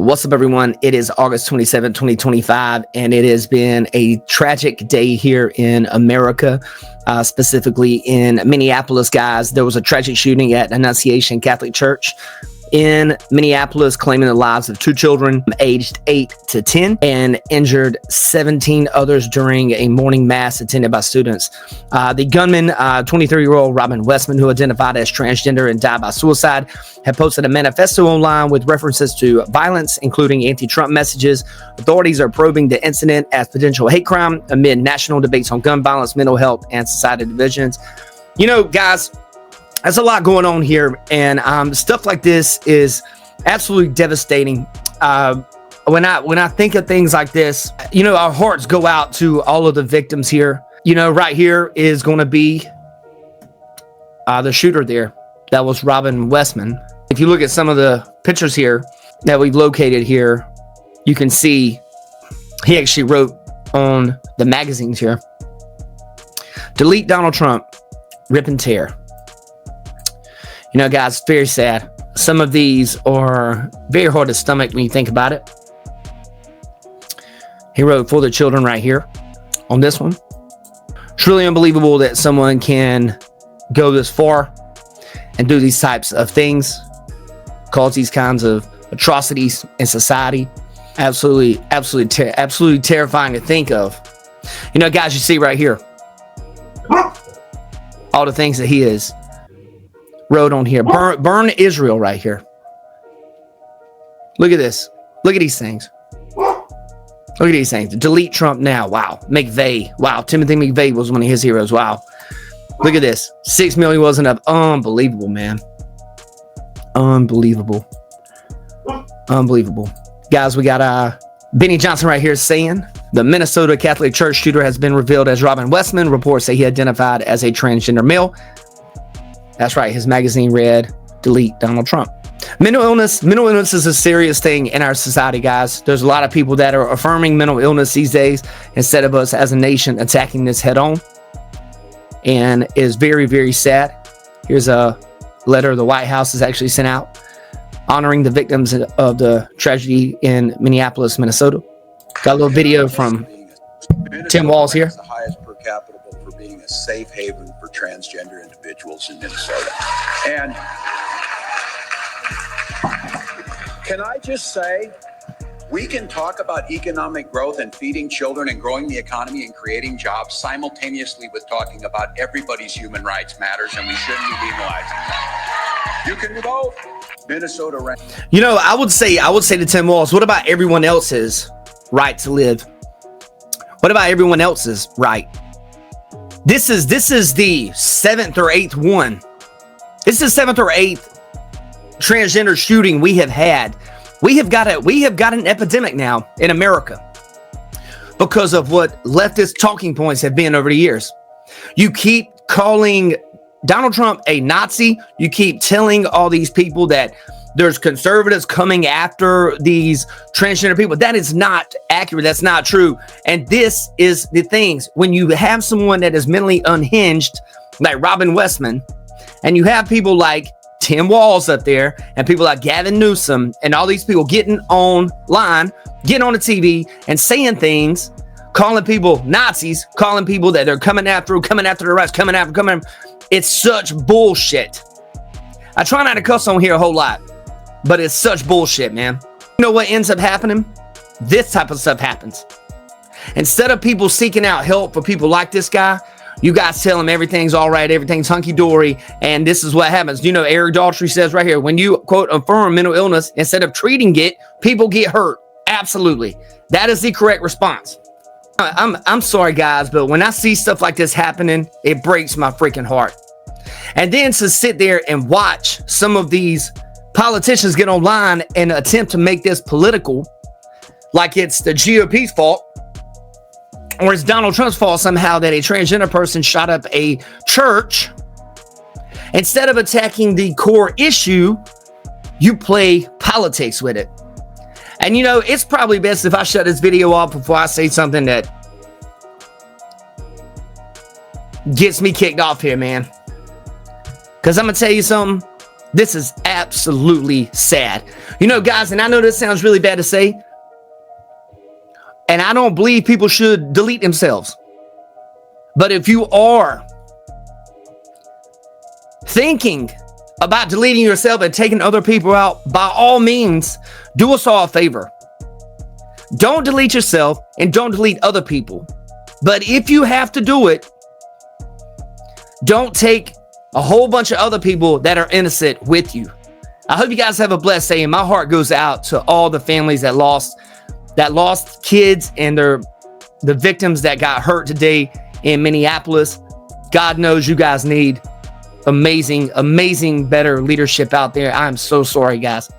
What's up, everyone? It is August 27, 2025, and it has been a tragic day here in America, specifically in Minneapolis, guys. There was a tragic shooting at Annunciation Catholic Church in Minneapolis, claiming the lives of 2 children aged 8 to 10 and injured 17 others during a morning mass attended by students. The gunman, 23-year-old Robin Westman, who identified as transgender and died by suicide, had posted a manifesto online with references to violence, including anti-Trump messages. Authorities are probing the incident as potential hate crime amid national debates on gun violence, mental health, and society divisions. You know, guys, there's a lot going on here, and stuff like this is absolutely devastating. When I think of things like this, you know, our hearts go out to all of the victims here. You know, right here is going to be the shooter there. That was Robin Westman. If you look at some of the pictures here that we've located here, you can see he actually wrote on the magazines here, "Delete Donald Trump, rip and tear." You know, guys, very sad. Some of these are very hard to stomach when you think about it. He wrote "for the children" right here on this one. Truly unbelievable that someone can go this far and do these types of things, cause these kinds of atrocities in society. Absolutely terrifying to think of. You know, guys, you see right here all the things that he is wrote on here. Burn Israel right here. Look at this. Look at these things. Look at these things. Delete Trump now. Wow. McVeigh. Wow. Timothy McVeigh was one of his heroes. Wow. Look at this. 6 million wasn't enough. Unbelievable, man. Unbelievable. Unbelievable. Guys, we got Benny Johnson right here saying the Minnesota Catholic Church shooter has been revealed as Robin Westman. Reports say he identified as a transgender male. That's right. His magazine read, "Delete Donald Trump." Mental illness is a serious thing in our society, guys. There's a lot of people that are affirming mental illness these days instead of us as a nation attacking this head on. And it is very, very sad. Here's a letter the White House has actually sent out honoring the victims of the tragedy in Minneapolis, Minnesota. Got a little video from Tim Walls here. The highest per capita for being a safe haven for transgender individuals in Minnesota. And can I just say, we can talk about economic growth and feeding children and growing the economy and creating jobs simultaneously with talking about everybody's human rights matters, and we shouldn't be demonizing that. You can do both. Minnesota. You know, I would say to Tim Walls, what about everyone else's right to live? What about everyone else's right? This is the 7th or 8th one. This is 7th or 8th transgender shooting we have had. We have got an epidemic now in America because of what leftist talking points have been over the years. You keep calling Donald Trump a Nazi. You keep telling all these people that there's conservatives coming after these transgender people. That is not accurate. That's not true. And this is the things. When you have someone that is mentally unhinged, like Robin Westman, and you have people like Tim Walls up there, and people like Gavin Newsom, and all these people getting online, getting on the TV, and saying things, calling people Nazis, calling people that they're coming after the rights, coming after. It's such bullshit. I try not to cuss on here a whole lot, but it's such bullshit, man. You know what ends up happening? This type of stuff happens. Instead of people seeking out help for people like this guy, you guys tell them everything's all right, everything's hunky-dory, and this is what happens. You know, Eric Daltrey says right here, when you, quote, affirm mental illness, instead of treating it, people get hurt. Absolutely. That is the correct response. I'm sorry, guys, but when I see stuff like this happening, it breaks my freaking heart. And then to sit there and watch some of these politicians get online and attempt to make this political, like it's the GOP's fault, or it's Donald Trump's fault somehow that a transgender person shot up a church. Instead of attacking the core issue, you play politics with it. And you know, it's probably best if I shut this video off before I say something that gets me kicked off here, man. Because I'm going to tell you something. This is absolutely sad. You know, guys, and I know this sounds really bad to say, and I don't believe people should delete themselves. But if you are thinking about deleting yourself and taking other people out, by all means, do us all a favor. Don't delete yourself and don't delete other people. But if you have to do it, don't take a whole bunch of other people that are innocent with you. I hope you guys have a blessed day, and my heart goes out to all the families that lost kids and the victims that got hurt today in Minneapolis. God knows you guys need amazing, better leadership out there. I'm so sorry, guys.